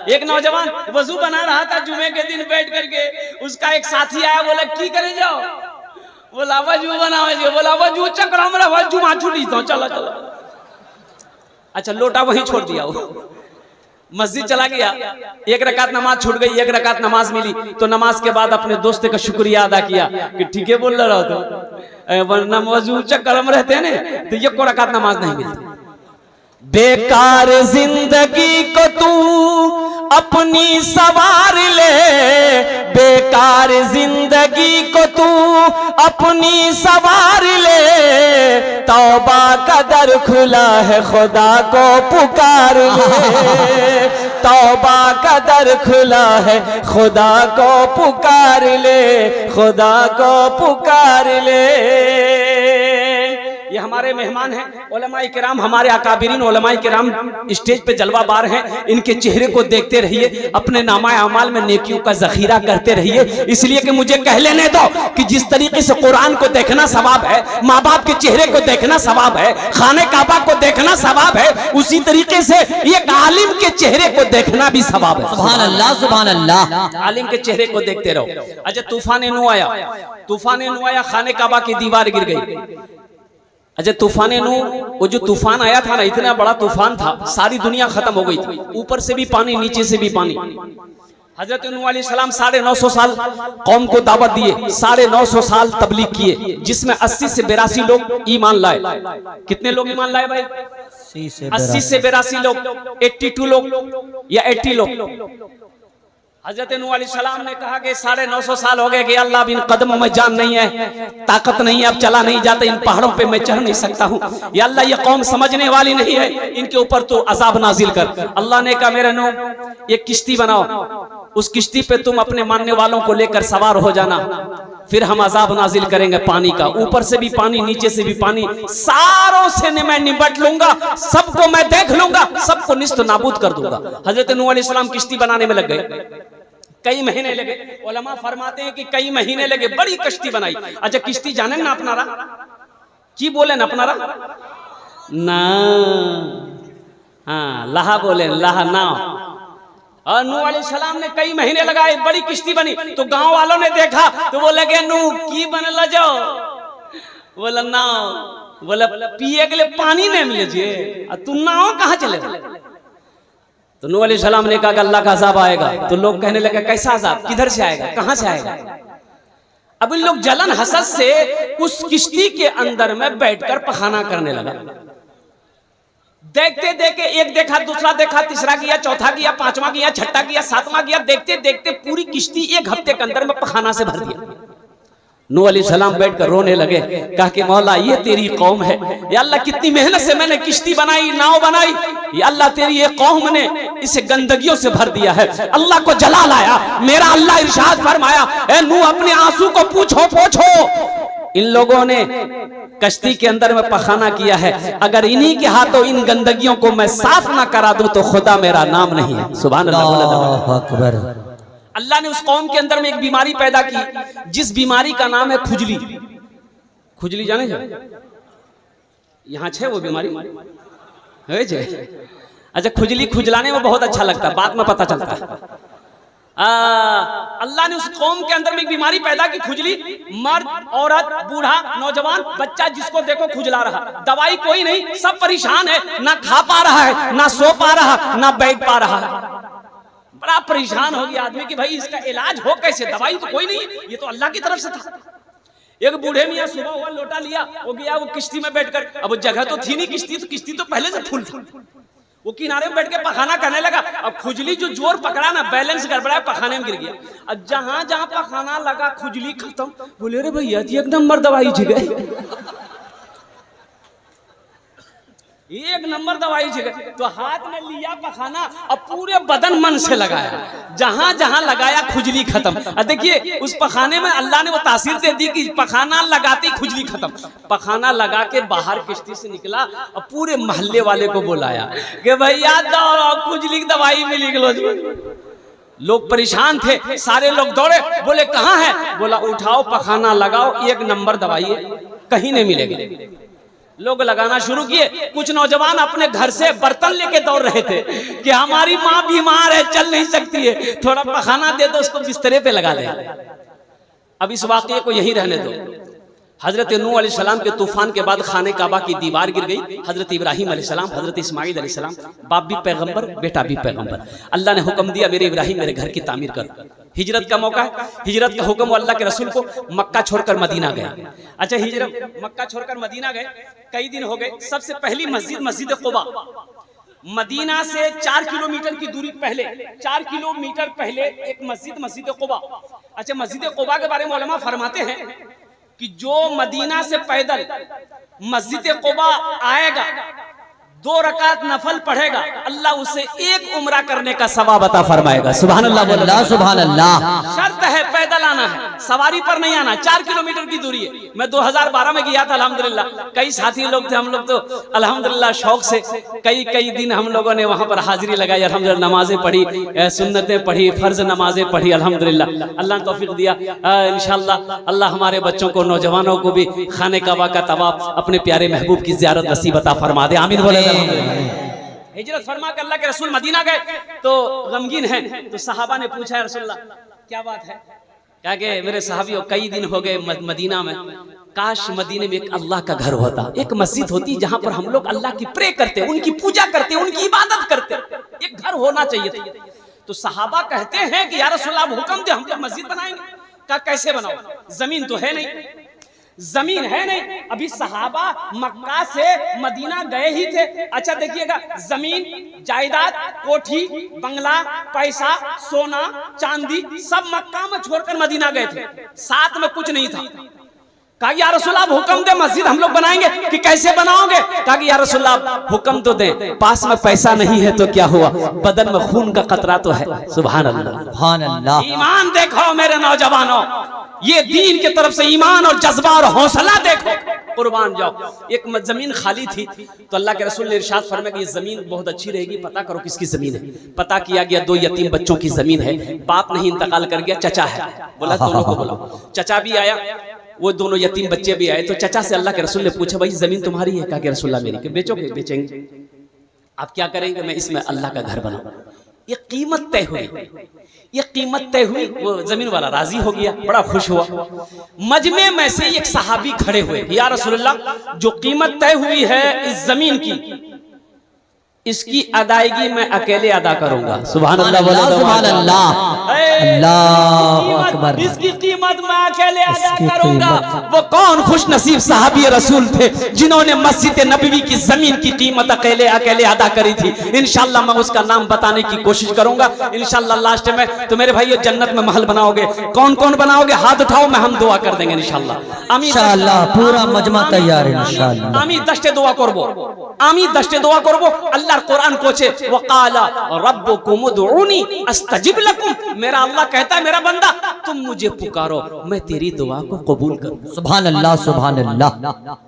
एक नौजवान वजू बना रहा था जुमे के दिन बैठ करके, उसका एक साथी आया, बोला की करे जाओ, बोला वजू बनाओ, बोला वजू चक्र हमरा वजू मा छूटी तो चलो चलो। अच्छा लोटा वहीं छोड़ दिया, वो मस्जिद चला गया, एक रकात नमाज छूट गई, एक रकात नमाज मिली, तो नमाज के बाद अपने दोस्त का शुक्रिया अदा किया कि ठीक है बोल रहा तो, वरना वजू चक्कर में रहते हैं ना तो ये को रकात नमाज नहीं मिलती। बेकार जिंदगी को तू अपनी सवार ले, बेकार जिंदगी को तू अपनी सवार ले, तौबा का दर खुला है खुदा को पुकार ले, तौबा का दर खुला है खुदा को पुकार ले, खुदा को पुकार ले। ये हमारे मेहमान हैं उलमाए किराम, हमारे अकाबिरीन उलमाए किराम स्टेज पे जलवा बार हैं, इनके चेहरे को देखते रहिए, अपने नामा अमाल में नेकियों का जखीरा करते रहिए। इसलिए कि मुझे कह लेने दो कि जिस तरीके से कुरान को देखना सवाब है, माँ बाप के चेहरे को देखना सवाब है, खाने काबा को देखना सवाब है, उसी तरीके से एक आलिम के चेहरे को देखना भी सवाब है। सुभान अल्लाह सुभान अल्लाह। आलिम के चेहरे को देखते रहो। अच्छा तूफान नू आया, तूफान नू आया, खाने काबा की दीवार गिर गई। अच्छा तूफान नू, वो जो तूफान आया था ना, इतना बड़ा तूफान था, सारी दुनिया खत्म हो गई थी, ऊपर से भी पानी नीचे से भी पानी। हजरत नूह अलैहिस्सलाम 950 साल कौम को दावत दिए, 950 साल तबलीग किए, जिसमें 80 से 82 लोग ईमान लाए। कितने लोग ईमान लाए भाई? 80 से 82 लोग, 82 लोग या 80 लोग। हजरत नूह अलैहिस्सलाम ने कहा कि 950 साल हो गए कि अल्लाह अब इन कदमों में जान नहीं है, ताकत नहीं है, अब चला नहीं जाता, इन पहाड़ों पे मैं चढ़ नहीं सकता हूँ, या अल्लाह ये कौम समझने वाली नहीं है, इनके ऊपर तो अजाब नाजिल कर। अल्लाह ने कहा मेरे नूह एक किश्ती बनाओ, उस किश्ती पे तुम अपने मानने वालों को लेकर सवार हो जाना, फिर हम अजाब नाजिल करेंगे पानी का, ऊपर से भी पानी नीचे से भी पानी, सारों से मैं निपट लूंगा, सबको मैं देख लूंगा, सबको निस्त नाबूद कर दूंगा। हजरत नूह अलैहिस्सलाम किश्ती बनाने में लग गए, कई महीने लगे। उलमा फरमाते हैं कि कई महीने लगे, बड़ी कश्ती बनाई। अच्छा किश्ती जाने ना अपनारा की बोले ना अपनारा ना, हाँ लहा बोले, लहा ना। और नूह अलैहिस्सलाम ने कई महीने लगाए, बड़ी किश्ती बनी। तो गांव वालों ने देखा तो वो लगे नूह की बनला जाओ, बोला ना, बोला पिए के लिए पानी नहीं मिले जे, तुम नाव कहाँ चले? तो नूह अलैहिस्सलाम ने कहा कि अल्लाह का अजाब आएगा। तो लोग कहने लगे कैसा अजाब, किधर से आएगा, कहां से आएगा? अब इन लोग जलन हसद से उस किश्ती के अंदर में बैठकर पखाना करने लगा। देखते देखते एक देखा, दूसरा देखा, तीसरा गया, चौथा गया, पांचवा गया, छठा गया, सातवां गया, देखते देखते पूरी किश्ती एक हफ्ते के अंदर में पखाना से भर दिया। नूह अलैहिस्सलाम बैठकर रोने लगे, कहा कि मौला ये तेरी कौम है, या अल्लाह कितनी मेहनत से मैंने किश्ती बनाई, नाव बनाई, या अल्लाह तेरी ये कौम ने इसे गंदगियों से भर दिया है, अल्लाह को जलाल आया। मेरा अल्लाह इरशाद फरमाया, ए नूह अपने आंसू को पूछो पोछो, इन लोगों ने कश्ती के अंदर में पखाना किया है, अगर इन्हीं के हाथों इन गंदगियों को मैं साफ ना करा दूं तो खुदा मेरा नाम नहीं है। सुभान अल्लाह अकबर। अल्लाह ने उस कौम के अंदर में एक बीमारी पैदा की, जिस बीमारी का नाम है खुजली। खुजली जाने जा यहाँ छे वो बीमारी है जे? अच्छा खुजली खुजलाने में बहुत अच्छा लगता है, बाद में पता चलता है। अल्लाह ने उस कौम के अंदर में एक बीमारी पैदा की, खुजली। मर्द, औरत, बूढ़ा, नौजवान, बच्चा, जिसको देखो खुजला रहा, दवाई कोई नहीं, सब परेशान है, ना खा पा रहा है, ना सो पा रहा, ना बैठ पा रहा है। बड़ा परेशान हो गया आदमी कि भाई इसका इलाज हो कैसे, दवाई तो कोई नहीं, ये तो अल्लाह की तरफ से था। एक बूढ़े मियाँ सुबह हुआ, लोटा लिया, वो गया वो किश्ती में बैठकर, अब वो जगह तो थी नहीं किश्ती, तो किश्ती तो पहले से फुल थी, वो किनारे में बैठ के पखाना करने लगा। अब खुजली जो जोर पकड़ा ना, बैलेंस गड़बड़ा, पखाने में गिर गया। अब जहां जहां पखाना लगा खुजली खत्म। बोले रे भैया एक नंबर दवाई जगह, एक नंबर दवाई जगह। तो हाथ में लिया पखाना और पूरे बदन मन से लगाया, जहां जहां लगाया खुजली खत्म। अब देखिए उस पखाने में अल्लाह ने वो तासीर दे दी कि पखाना लगाते खुजली खत्म। पखाना लगा के बाहर किश्ती से निकला और पूरे मोहल्ले वाले को बुलाया कि भैया खुजली की दवाई मिली। लोग परेशान थे, सारे लोग दौड़े, बोले कहाँ है? बोला उठाओ पखाना लगाओ, एक नंबर दवाई है, कहीं नहीं मिलेगी। लोग लगाना शुरू किए। कुछ नौजवान अपने घर से बर्तन लेके दौड़ रहे थे कि हमारी माँ बीमार है, चल नहीं सकती है, थोड़ा पखाना दे दो, उसको बिस्तरे पे लगा दे। अब इस वाकये को यही रहने दो। हजरत नूह अलैहिस्सलाम के तूफान के बाद खाने काबा की दीवार गिर गई। हजरत इब्राहिम अलैहिस्सलाम, हजरत इस्माइल अलैहिस्सलाम, बाप भी पैगंबर, बेटा भी पैगंबर। अल्लाह ने हुक्म दिया, मेरे इब्राहिम मेरे घर की तामीर कर। हिजरत का मौका है, हिजरत का हुक्म अल्लाह के रसूल को मक्का छोड़कर मदीना गए। अच्छा, हिजरत मक्का छोड़कर मदीना गए, कई दिन हो गए। सबसे पहली मस्जिद मस्जिद कुबा, मदीना से 4 किलोमीटर की दूरी पहले, 4 किलोमीटर पहले एक मस्जिद मस्जिद कुबा। अच्छा, मस्जिद कुबा के बारे में उलमा फरमाते हैं कि जो मदीना से पैदल मस्जिद कुबा आएगा, 2 रकात नफल पढ़ेगा, अल्लाह उसे 1 उम्रा करने का सवाब अता फरमाएगा। सुभान अल्लाह, अल्लाह सुभान अल्लाह। शर्त है पैदल आना है, सवारी पर नहीं आना। 4 किलोमीटर की दूरी है। मैं 2012 में गया था अल्हम्दुलिल्लाह, कई साथी लोग थे, हम लोग तो अल्हम्दुलिल्लाह शौक से कई दिन हम लोगों ने वहां पर हाजिरी लगाई। अल्हम्दुलिल्लाह नमाजें पढ़ी, सुन्नतें पढ़ी, फर्ज नमाजें पढ़ी। अल्हम्दुलिल्लाह अल्लाह ने तौफीक दिया। इंशाअल्लाह अल्लाह हमारे बच्चों को, नौजवानों को भी खाने काबा का तवाफ, अपने प्यारे महबूब की ज़ियारत नसीब अता फरमा दे। आमीन बोले। हिजरत फरमा के अल्लाह के रसूल मदीना गए तो गमगीन हैं। तो सहाबा ने पूछा, या रसूलल्लाह क्या बात है? कहा कि मेरे सहाबियों, कई दिन हो गए मदीना में, काश मदीने में एक अल्लाह का घर होता, एक मस्जिद होती जहां पर हम लोग अल्लाह की प्रे करते, उनकी पूजा करते, उनकी इबादत करते, एक घर होना चाहिए था। तो सहाबा कहते हैं कि या रसूलल्लाह हुक्म दे, हम लोग मस्जिद बनाएंगे। कहा कैसे बनाओ? जमीन तो है नहीं, जमीन है नहीं। अभी सहाबा मक्का से मदीना गए ही थे। अच्छा देखिएगा, जमीन जायदाद, कोठी, बंगला, पैसा, सोना चांदी सब मक्का में छोड़कर मदीना गए थे, साथ में कुछ नहीं था। कहा या रसूलल्लाह हुक्म दे, मस्जिद हम लोग बनाएंगे। कि कैसे बनाओगे? कहा कि या रसूलल्लाह हुक्म तो दे, पास में पैसा नहीं है तो क्या हुआ, बदन में खून का खतरा तो है। सुभान अल्लाह, सुभान अल्लाह। ईमान देखो मेरे नौजवानों, ये दीन की तरफ से ईमान और जज्बा और हौसला देखो, कुर्बान जाओ। एक जमीन खाली थी तो अल्लाह के रसूल ने इरशाद फरमाया कि ये जमीन बहुत अच्छी रहेगी, पता करो किसकी जमीन है। पता किया गया, 2 यतीम बच्चों की जमीन है। बाप नहीं, इंतकाल कर गया, चचा है। बोला दोनों को बुलाओ। चचा भी आया, वो दोनों यतीम बच्चे भी आए। तो चचा से अल्लाह के रसूल ने पूछा, भाई जमीन तुम्हारी है? कहा कि रसूलल्लाह मेरी। कि बेचोगे? बेचेंगे। आप क्या करेंगे? मैं इसमें अल्लाह का घर बनाऊं। ये कीमत तय हुई, ये कीमत तय हुई। वो जमीन वाला राजी हो गया, बड़ा खुश हुआ। मजमे में से एक सहाबी खड़े हुए, या रसूलल्लाह जो कीमत तय हुई है इस जमीन की, इसकी अदायगी मैं अकेले अदा करूंगा। सुभान अल्लाह, सुभान अल्लाह, अल्लाहु अकबर। इसकी कीमत मैं अकेले अदा करूंगा। वो कौन खुश नसीब सहाबी रसूल थे जिन्होंने मस्जिद नबवी की जमीन की कीमत अकेले अदा करी थी। इंशाल्लाह मैं उसका नाम बताने की कोशिश करूंगा इंशाल्लाह लास्ट में। तो मेरे भाई जन्नत में महल बनाओगे, कौन कौन बनाओगे? हाथ उठाओ, मैं हम दुआ कर देंगे इंशाल्लाह। इंशाल्लाह पूरा मजमा तैयार है इंशाल्लाह। आमी दस्ते दुआ करबो, आमी दस्ते दुआ करबो। अल्लाह कुरान कोचे, वकाला रब्बुकुम उदऊनी अस्तजिब लकुम। मेरा अल्लाह कहता है, मेरा बंदा तुम मुझे पुकारो, मैं तेरी दुआ को कबूल करूं। सुभान अल्लाह, सुभान अल्लाह।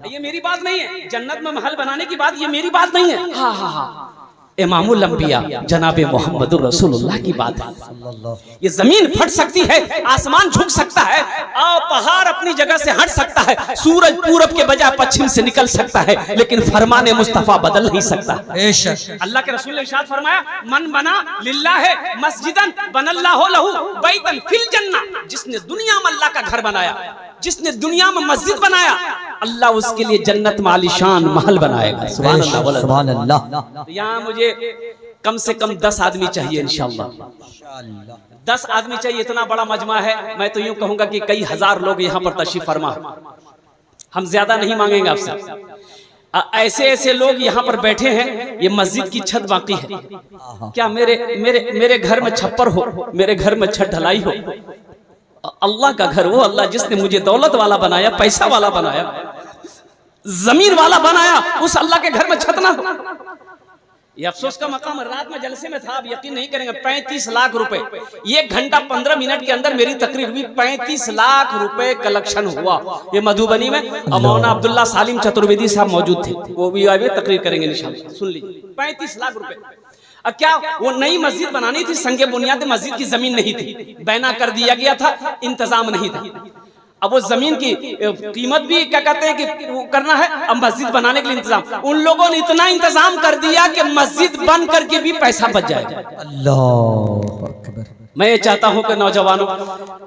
ये मेरी बात नहीं है, जन्नत में महल बनाने की बात, ये मेरी बात नहीं है। हाँ हाँ हाँ, इमामुल अंबिया जनाबे मोहम्मदुर रसूलुल्लाह की बात है। ये जमीन फट सकती है, आसमान झुक सकता है, पहाड़ अपनी जगह से हट सकता है, सूरज पूरब के बजाय पश्चिम से निकल सकता है, लेकिन फरमाने मुस्तफा बदल नहीं सकता। अल्लाह के रसूल ने इरशाद फरमाया, मन बना लिल्लाह मस्जिदन बनल्लाहु लहू बैतन फिल जन्नह। जिसने दुनिया में अल्लाह का घर बनाया, जिसने दुनिया में मस्जिद बनाया, अल्लाह उसके लिए जन्नत में आलीशान महल बनाएगा। सुभान अल्लाह, सुभान अल्लाह। यहाँ मुझे कम से कम 10 आदमी चाहिए इंशाअल्लाह, 10 आदमी चाहिए। इतना बड़ा मजमा है, मैं तो यूं कहूंगा कि कई हजार लोग यहाँ पर तशरीफ फरमा। हम ज्यादा नहीं मांगेंगे आपसे। ऐसे ऐसे लोग यहाँ पर बैठे हैं, ये मस्जिद की छत बाकी है। क्या मेरे घर में छप्पर हो, मेरे घर में छत ढलाई हो? अल्लाह का घर, वो अल्लाह जिसने मुझे दौलत वाला बनाया, पैसा वाला बनाया, जमीन वाला बनाया, उस अल्लाह के घर में छत ना हो। ये अफसोस का मकाम। रात में जलसे में था, आप यकीन नहीं करेंगे, 35 लाख रुपए 1 घंटा 15 मिनट के अंदर मेरी तकरीर हुई। 35 लाख रुपए कलेक्शन हुआ ये मधुबनी में। मौलाना अब्दुल्ला सालिम चतुर्वेदी साहब मौजूद थे, वो भी आए तकरीर करेंगे इंशाअल्लाह। सुन लीजिए, 35 लाख रुपए। अब क्या वो नई मस्जिद बनानी थी, संगे बुनियाद मस्जिद की जमीन नहीं थी, बैना कर दिया गया था, इंतजाम नहीं था। अब वो जमीन की कीमत भी क्या कहते हैं कि वो करना है, अब मस्जिद बनाने के लिए इंतजाम, उन लोगों ने इतना इंतजाम कर दिया कि मस्जिद बन करके भी पैसा बच जाएगा। अल्लाह अकबर। मैं ये चाहता हूं कि नौजवानों,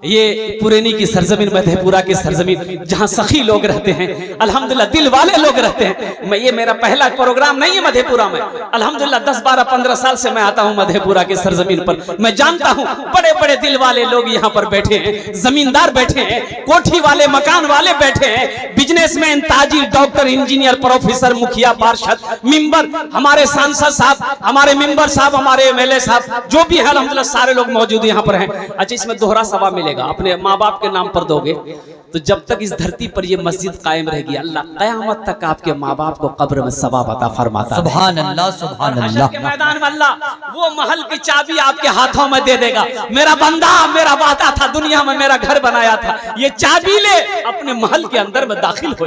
ये पुरैनी की सरजमीन, मधेपुरा की सरजमीन, जहां सखी लोग रहते हैं, अल्हम्दुलिल्लाह दिल वाले लोग रहते हैं। मैं, ये मेरा पहला प्रोग्राम नहीं है मधेपुरा में, अल्हम्दुलिल्लाह 10, 12, 15 साल से मैं आता हूं मधेपुरा की सरजमीन पर। मैं जानता हूं बड़े बड़े दिल वाले लोग यहाँ पर बैठे हैं, जमींदार बैठे हैं, कोठी वाले, मकान वाले बैठे हैं, बिजनेसमैन, ताजिर, डॉक्टर, इंजीनियर, प्रोफेसर, मुखिया, पार्षद, मिंबर, हमारे सांसद साहब, हमारे मिंबर साहब, हमारे एमएलए साहब, जो भी है अल्हम्दुलिल्लाह सारे लोग मौजूद यहाँ पर हैं। अच्छा, इसमें दोहरा सवाब मिलेगा, अपने माँ बाप के नाम पर दोगे तो जब तक इस धरती पर ये मस्जिद कायम रहेगी, अल्लाह कयामत तक आपके माँ बाप को कब्र में सवाब अता फरमाता है। सुभान अल्लाह, सुभान हशर अल्लाह। के मैदान में अल्लाह वो महल की चाबी आपके हाथों में दे देगा। मेरा बंदा, मेरा वादा था, दुनिया में मेरा घर बनाया था, ये चाबी ले, अपने महल के अंदर में दाखिल हो।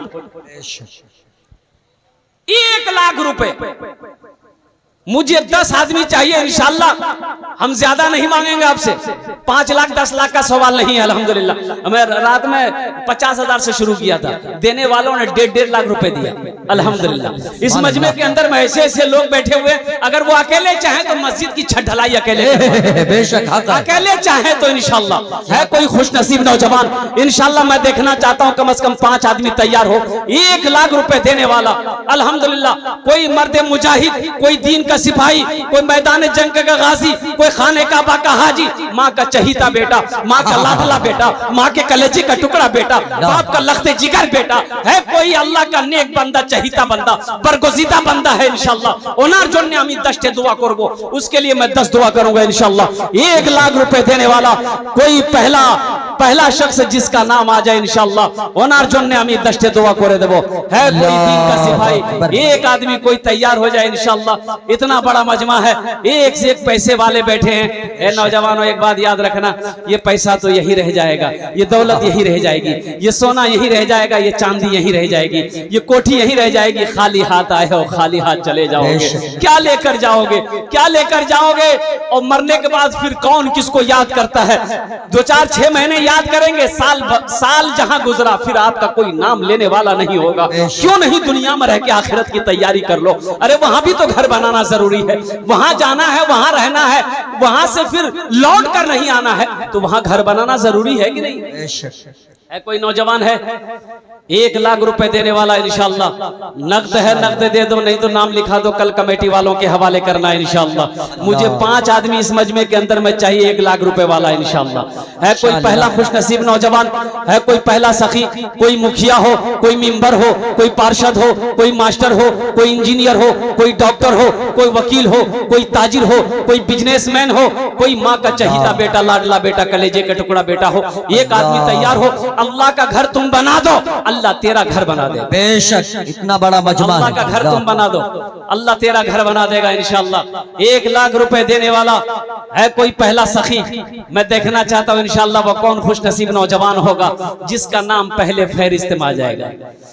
1 लाख रुपए मुझे 10 आदमी चाहिए इंशाल्लाह, हम ज्यादा नहीं मांगेंगे आपसे, 5 लाख 10 लाख का सवाल नहीं है। अल्हम्दुलिल्लाह मैं रात में 50,000 से शुरू किया था, देने वालों ने 1.5 लाख रुपए दिया अल्हम्दुलिल्लाह। इस मजमे के अंदर में ऐसे ऐसे लोग बैठे हुए, अगर वो अकेले चाहे तो मस्जिद की छत ढलाई अकेले, बेशक अकेले चाहे तो इंशाल्लाह। है कोई खुश नसीब नौजवान, इंशाल्लाह मैं देखना चाहता हूँ कम से कम 5 आदमी तैयार हो, 1 लाख रुपए देने वाला अल्हम्दुलिल्लाह। कोई मर्द मुजाहिद, कोई दीन का सिपाही, कोई मैदान जंग का गाजी, कोई खाने काबा का हाजी, माँ का चहीता बेटा, माँ का लाडला बेटा, माँ के कलेजे का टुकड़ा बेटा, बाप का लख्ते जिगर बेटा, है कोई अल्लाह का नेक बंदा, चहीता बंदा, बरगुज़ीदा बंदा है इंशाल्लाह, ओनार जोन्ने आमी 10 दुआ करबो, उसके लिए मैं 10 दुआ करूंगा इंशाल्लाह। 1 लाख रुपए देने वाला कोई पहला शख्स जिसका नाम आ जाए इंशाल्लाह, ओनार जोन्ने आमी 10 दुआ करे देबो। है कोई दीन का सिपाही, 1 आदमी कोई तैयार हो जाए इंशाल्लाह। इतना बड़ा मजमा है, एक से एक पैसे वाले बैठे हैं। ए नौजवानों, एक बात याद रखना, ये पैसा तो यही रह जाएगा, ये दौलत यही रह जाएगी, ये सोना यही रह जाएगा, ये चांदी यही रह जाएगी, ये कोठी यही रह जाएगी। खाली हाथ आए हो, खाली हाथ चले जाओगे। क्या लेकर जाओगे, क्या लेकर जाओगे? और मरने के बाद फिर कौन किसको याद करता है? 2, 4, 6 महीने याद करेंगे, साल जहां गुजरा फिर आपका कोई नाम लेने वाला नहीं होगा। क्यों नहीं दुनिया में रह के आखिरत की तैयारी कर लो। अरे वहां भी तो घर बनाना जरूरी है, वहां जाना है, वहां रहना है, वहां से फिर लौट कर नहीं आना है, तो वहां घर बनाना जरूरी है कि नहीं? है कोई नौजवान है 1 लाख रुपए देने वाला इंशाल्लाह? नकद है, नकद दे दो, नहीं तो नाम लिखा दो, कल कमेटी वालों के हवाले करना है इंशाल्लाह। मुझे 5 आदमी इस मजमे के अंदर में चाहिए 1 लाख रुपए वाला इंशाल्लाह। है कोई पहला खुश नसीब नौजवान? है कोई पहला सखी? कोई मुखिया हो, कोई मिंबर हो, कोई पार्षद हो, कोई मास्टर हो, कोई इंजीनियर हो, कोई डॉक्टर हो, कोई वकील हो, कोई ताजिर हो, कोई बिजनेसमैन हो, कोई माँ का चहीता बेटा, लाडला बेटा, कलेजे का टुकड़ा बेटा हो, 1 आदमी तैयार हो। अल्लाह का घर तुम बना दो, अल्लाह तेरा घर बना दे। बेशक इतना बड़ा मजमा, अल्लाह का घर तुम बना दो, अल्लाह तेरा घर बना देगा इंशाल्लाह। 1 लाख रुपए देने वाला है कोई पहला सखी? मैं देखना चाहता हूँ इंशाल्लाह वो कौन खुश नसीब नौजवान होगा जिसका नाम पहले फहरिस्त में आ जाएगा।